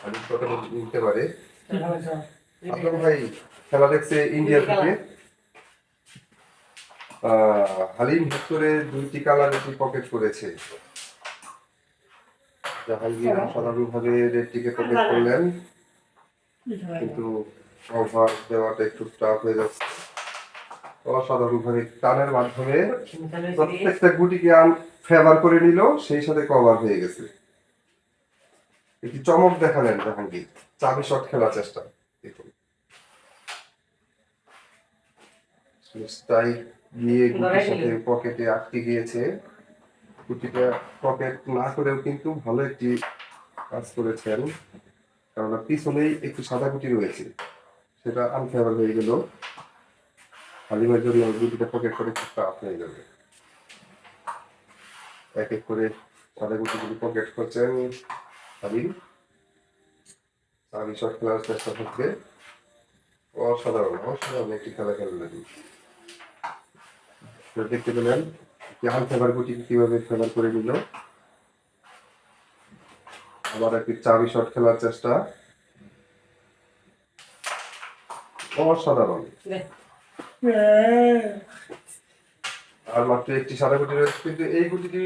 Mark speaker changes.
Speaker 1: হালিম কত নিতে পারে। আকরাম ভাই খেলা দেখছে ইন্ডিয়া থেকে। হালিম ভিক্টরে 2টি কালার পকেট করেছে। জাহাঙ্গীর সাধারণভাবে রেডটিকে পকেট করলেন, কিন্তু কভার দেওয়াটা একটু টাফ হয়ে যাচ্ছে। অসাধারণভাবে টানের মাধ্যমে প্রত্যেকটা গুটিকে ফেভার করে নিল, সেই সাথে কভার হয়ে গেছে। একটি চমক দেখালেন জাহাঙ্গীর, চাবি শট খেলার চেষ্টা। দেখুন স্ট্রাইক গিয়ে গুটির সাথে পকেটে আটকে গিয়েছে। গুটিটা পকেট না করেও কিন্তু ভালো একটি কাজ করেছেন, কারণ পিছনেই একটি সাদা গুটি রয়েছে, সেটা আনফেভার হয়ে গেল। হালিমের জন্য গুটিটা পকেট করে খুব টাফ হয়ে যাবে। এক এক করে সাদা গুটিগুলি পকেট করছেন হালিম। চাবি শট খেলার চেষ্টা থাকবে। অসাধারণ অসাধারণ একটি খেলা খেললেন। দেখতে পেলেন আনফেভার গুটি কিভাবে ফেভার করে নিল। আবার একটি চাবি শট খেলার চেষ্টা। অসাধারণ। আর মাত্র একটি সাদা গুটি রয়েছে, কিন্তু এই গুটিটি